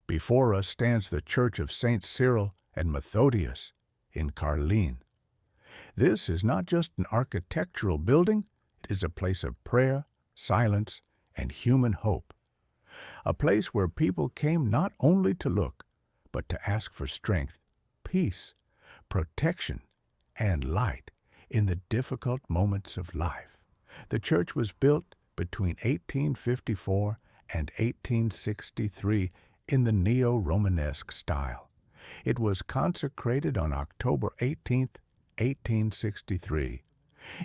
Before us stands the Church of Saint Cyril and Methodius in Karlín. This is not just an architectural building, it is a place of prayer, silence, and human hope. A place where people came not only to look, but to ask for strength, peace, protection, and light in the difficult moments of life. The church was built between 1854 and 1863 in the neo-Romanesque style. It was consecrated on October 18, 1863,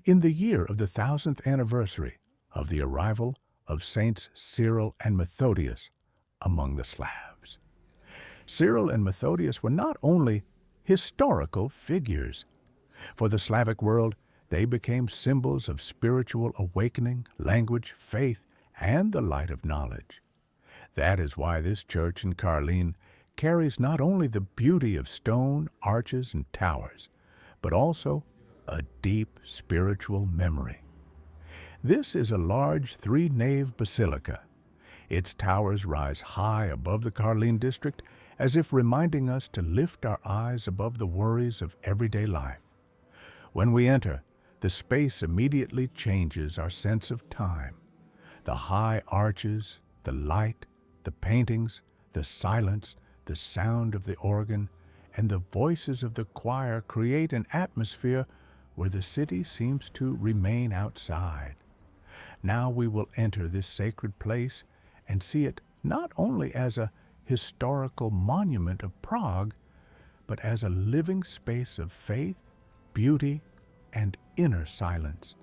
in the year of the 1000th anniversary of the arrival of Saints Cyril and Methodius among the Slavs. Cyril and Methodius were not only historical figures. For the Slavic world, they became symbols of spiritual awakening, language, faith, and the light of knowledge. That is why this church in Karlín carries not only the beauty of stone, arches, and towers, but also a deep spiritual memory. This is a large three-nave basilica. Its towers rise high above the Karlín district, as if reminding us to lift our eyes above the worries of everyday life. When we enter, the space immediately changes our sense of time. The high arches, the light, the paintings, the silence, the sound of the organ, and the voices of the choir create an atmosphere where the city seems to remain outside. Now we will enter this sacred place and see it not only as a historical monument of Prague, but as a living space of faith, beauty, and inner silence.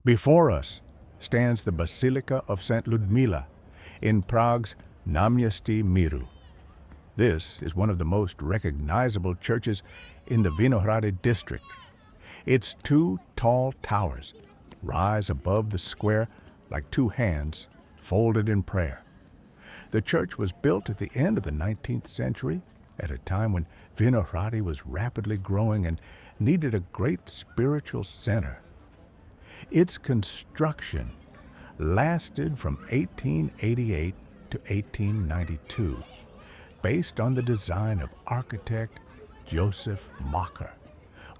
Before us stands the Basilica of Saint Ludmila in Prague's Náměstí Míru. This is one of the most recognizable churches in the Vinohrady district. Its two tall towers rise above the square like two hands folded in prayer. The church was built at the end of the 19th century at a time when Vinohrady was rapidly growing and needed a great spiritual center. Its construction lasted from 1888 to 1892, based on the design of architect Josef Macher,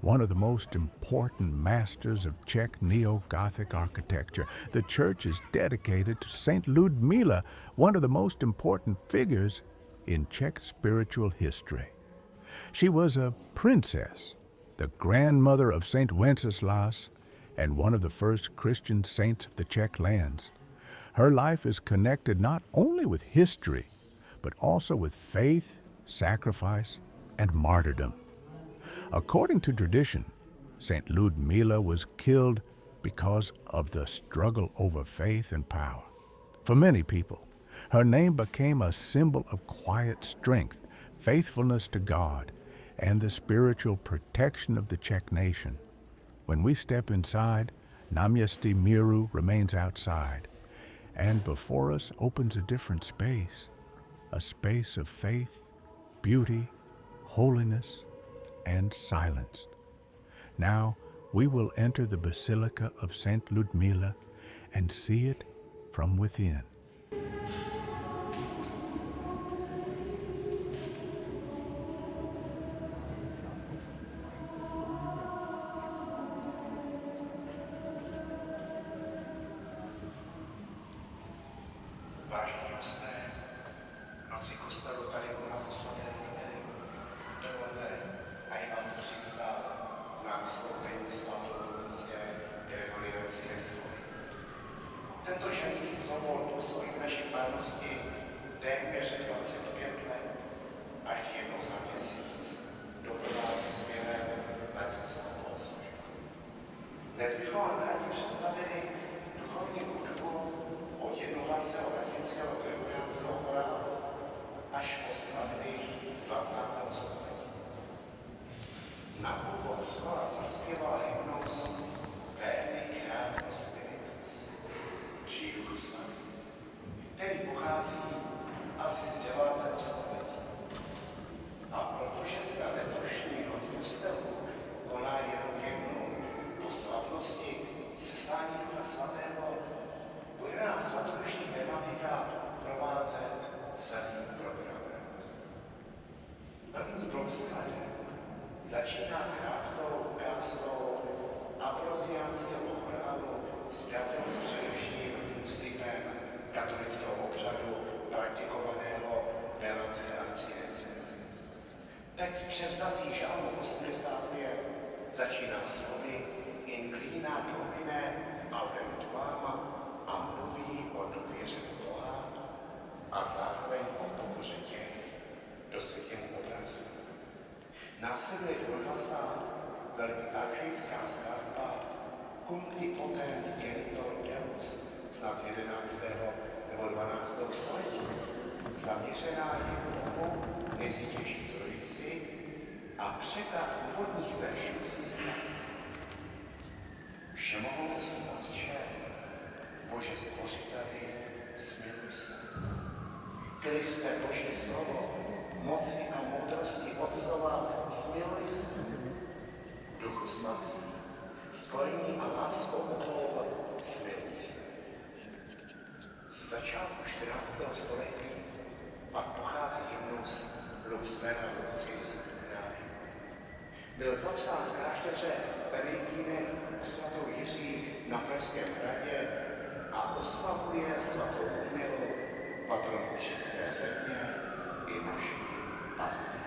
one of the most important masters of Czech neo-Gothic architecture. The church is dedicated to Saint Ludmila, one of the most important figures in Czech spiritual history. She was a princess, the grandmother of Saint Wenceslas, and one of the first Christian saints of the Czech lands. Her life is connected not only with history, but also with faith, sacrifice, and martyrdom. According to tradition, Saint Ludmila was killed because of the struggle over faith and power. For many people, her name became a symbol of quiet strength, faithfulness to God, and the spiritual protection of the Czech nation. When we step inside, Náměstí Míru remains outside, and before us opens a different space, a space of faith, beauty, holiness, and silence. Now we will enter the Basilica of Saint Ludmila and see it from within. Tento ženský soubor působí v naší farnosti téměř 25 let, až jednou za měsíc doprovází směrem latinskou bohoslužbu. Dnes bychom vám rádi představili duchovní hudbu od jednohlasého latinského gregoriánského chorálu až po skladby 20. století. Na úvod slova zaspěval hymnus který pochází asi z 9. století. A protože se letošní noc kostelů koná jenom jednou po slavnosti seslání Ducha Svatého, bude nás svatodušní tematika provázet celým programem. První blok skladeb začíná krátkou ukázkou ambrosiánského chorálu spjatého s především vstupem katolického obřadu praktikovaného v Bélanské arcidiecézi. Text převzatý žalmu 85 začíná slovy Inclina Domine aurem tuama a mluví o důvěře v Boha a zároveň o pokoře těch, kdo se k němu obrací. Následuje dvojhlasá velmi archaická skladba Cumti potens genitor Deus, snad z 11. nebo 12. století, zaměřená jen Bohu, nejsvětější trojici a překlad úvodních veršů zní tak. Všemohoucí Otče, Bože stvořiteli, smiluj se. Kriste Boží slovo, moci a moudrosti od slova, smiluj se. Duchu svatý, spojení a láskou obhov, smiluj se. Z začátku 14. století pak pochází hymnus Luxmera Lucis Dali. Byl zapsán v klášteře Benediktínek svatou Jiří na Pražském hradě a oslavuje svatou Ludmilu, patronku České země i naší baziliky.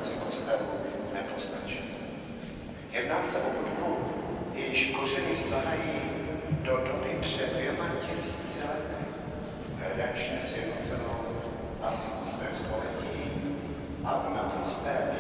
tradici kostelů nepostačí. Jedná se o hudbu, jejíž kořeny sahají do doby před 2000 lety, redakčně sjednocenou asi v 8. století a v naprosté